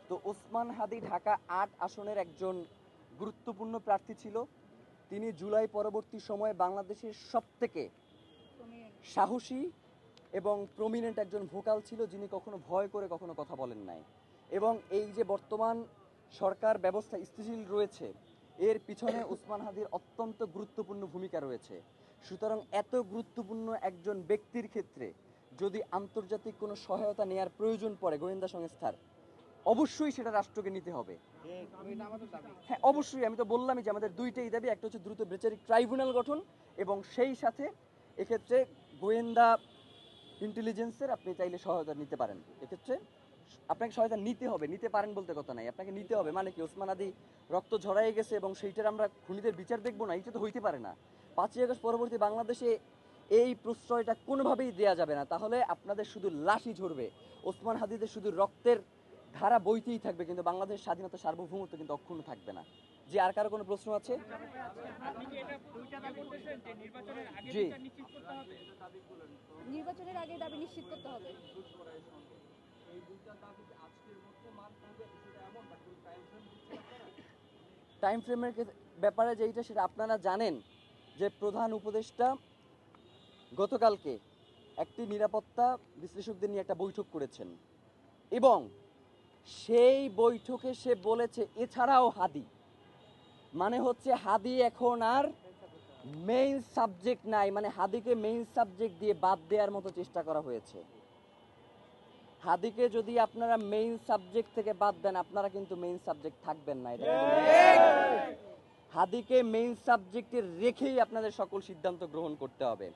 তো ওসমান হাদি ঢাকা ৮ আসনের একজন গুরুত্বপূর্ণ প্রার্থী ছিল। তিনি জুলাই পরবর্তী সময়ে বাংলাদেশের সবথেকে সাহসী এবং প্রমিনেন্ট একজন ভোকাল ছিল, যিনি কখনো ভয় করে কখনো কথা বলেন নাই। এবং এই যে বর্তমান সরকার ব্যবস্থা স্থিতিশীল রয়েছে, এর পিছনে ওসমান হাদির অত্যন্ত গুরুত্বপূর্ণ ভূমিকা রয়েছে। সুতরাং এত গুরুত্বপূর্ণ একজন ব্যক্তির ক্ষেত্রে যদি আন্তর্জাতিক কোনো সহায়তা নেওয়ার প্রয়োজন পড়ে গোয়েন্দা সংস্থার, অবশ্যই সেটা রাষ্ট্রকে নিতে হবে। হ্যাঁ, অবশ্যই। আমি তো বললামই যে আমাদের দুইটাই দাবি, একটা হচ্ছে দ্রুত বিচারিক ট্রাইব্যুনাল গঠন এবং সেই সাথে এক্ষেত্রে গোয়েন্দা ইন্টেলিজেন্সের আপনি চাইলে সহায়তা নিতে পারেন। এক্ষেত্রে আপনাকে সহায়তা নিতে হবে, নিতে পারেন বলতে কথা নাই, আপনাকে নিতে হবে। মানে কি, ওসমান হাদি রক্ত ঝরাই গেছে এবং সেইটার আমরা খুনিদের বিচার দেখবো না, এটা তো হইতে পারে না। 5ই আগস্ট পরবর্তী বাংলাদেশে এই প্রশ্রয়টা কোনোভাবেই দেয়া যাবে না। তাহলে আপনাদের শুধু লাশই ঝরবে, ওসমান হাদিদের শুধু রক্তের ধারা বইতেই থাকবে, কিন্তু বাংলাদেশ স্বাধীনতা সার্বভৌমত্ব কিন্তু অক্ষুণ্ণ থাকবে না। জি, আর কারো কোনো প্রশ্ন আছে? জি, নির্বাচনের আগে দাবি নিশ্চিত করতে হবে। টাইম ফ্রেমের ব্যাপারে যেটা, সেটা আপনারা জানেন যে প্রধান উপদেষ্টা গতকালকে একটি নিরাপত্তা বিশ্লেষকদের নিয়ে একটা বৈঠক করেছেন এবং সেই বৈঠকে সে বলেছে এছাড়াও হাদি, মানে হচ্ছে হাদি এখন আর মেইন সাবজেক্ট নাই, মানে হাদিকে মেইন সাবজেক্ট দিয়ে বাদ দেওয়ার মতো চেষ্টা করা হয়েছে। হাদিকে যদি আপনারা মেইন সাবজেক্ট থেকে বাদ দেন, আপনারা কিন্তু মেইন সাবজেক্ট থাকবেন না। এটা হাদিকে মেইন সাবজেক্টে রেখেই আপনাদের সকল সিদ্ধান্ত গ্রহণ করতে হবে।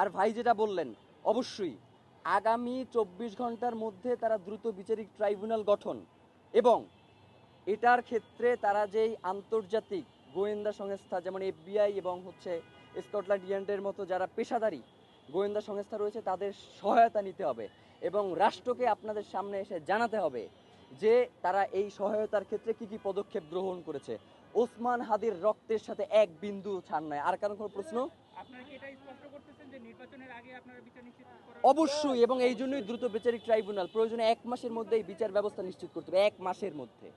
আর ভাই যেটা বললেন, অবশ্যই আগামী 24 ঘন্টার মধ্যে তারা দ্রুত বিচারিক ট্রাইব্যুনাল গঠন এবং এটার ক্ষেত্রে তারা যেই আন্তর্জাতিক গোয়েন্দা সংস্থা যেমন FBI এবং হচ্ছে স্কটল্যান্ড ইয়ার্ডের মতো যারা পেশাদারী গোয়েন্দা সংস্থা রয়েছে, তাদের সহায়তা নিতে হবে এবং রাষ্ট্রকে আপনাদের সামনে এসে জানাতে হবে যে তারা এই সহায়তার ক্ষেত্রে কি কি পদক্ষেপ গ্রহণ করেছে। ওসমান হাদির রক্তের সাথে এক বিন্দু ছাড় নয়। আর কারণ কোনো প্রশ্ন? অবশ্যই, এবং এই জন্যই দ্রুত বিচারিক ট্রাইব্যুনাল, প্রয়োজনে 1 মাসের মধ্যে এই বিচার ব্যবস্থা নিশ্চিত করতে হবে, 1 মাসের মধ্যে।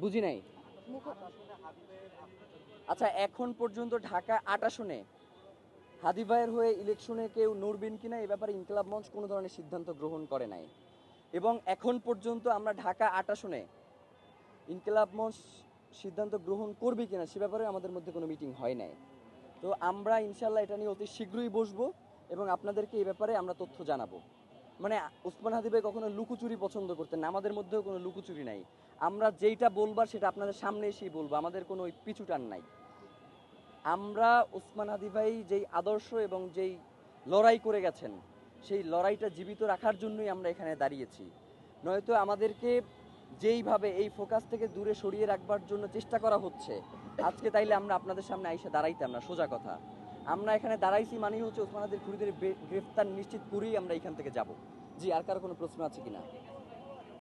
বুঝি নাই। আচ্ছা, এখন পর্যন্ত ঢাকা 8 আসনে হাদি ভাইয়ের হয়ে ইলেকশনে কেউ লড়বেন কিনা এই ব্যাপারে ইনকিলাব মঞ্চ কোনো ধরনের সিদ্ধান্ত গ্রহণ করে নাই এবং এখন পর্যন্ত আমরা ঢাকা 8 আসনে ইনকিলাব মঞ্চ সিদ্ধান্ত গ্রহণ করবে কিনা সে ব্যাপারে আমাদের মধ্যে কোনো মিটিং হয় নাই। তো আমরা ইনশাল্লাহ এটা নিয়ে অতি শীঘ্রই বসবো এবং আপনাদেরকে এই ব্যাপারে আমরা তথ্য জানাবো। মানে ওসমান হাদি ভাই কখনো লুকোচুরি পছন্দ করতেন না, আমাদের মধ্যেও কোনো লুকোচুরি নাই। আমরা যেইটা বলবার সেটা আপনাদের সামনে এসেই বলবো, আমাদের কোনো ওই পিছুটান নাই। আমরা ওসমান হাদি ভাই যেই আদর্শ এবং যেই লড়াই করে গেছেন, সেই লড়াইটা জীবিত রাখার জন্যই আমরা এখানে দাঁড়িয়েছি। নয়তো আমাদেরকে যেইভাবে এই ফোকাস থেকে দূরে সরিয়ে রাখবার জন্য চেষ্টা করা হচ্ছে, আজকে তাইলে আমরা আপনাদের সামনে আইসা দাঁড়াইতাম না। সোজা কথা, আমরা এখানে দাঁড়াইছি মানেই হচ্ছে ওসমান হাদির খুনিদের গ্রেফতার নিশ্চিত করেই আমরা এখান থেকে যাব। জি, আর কারো কোনো প্রশ্ন আছে কিনা?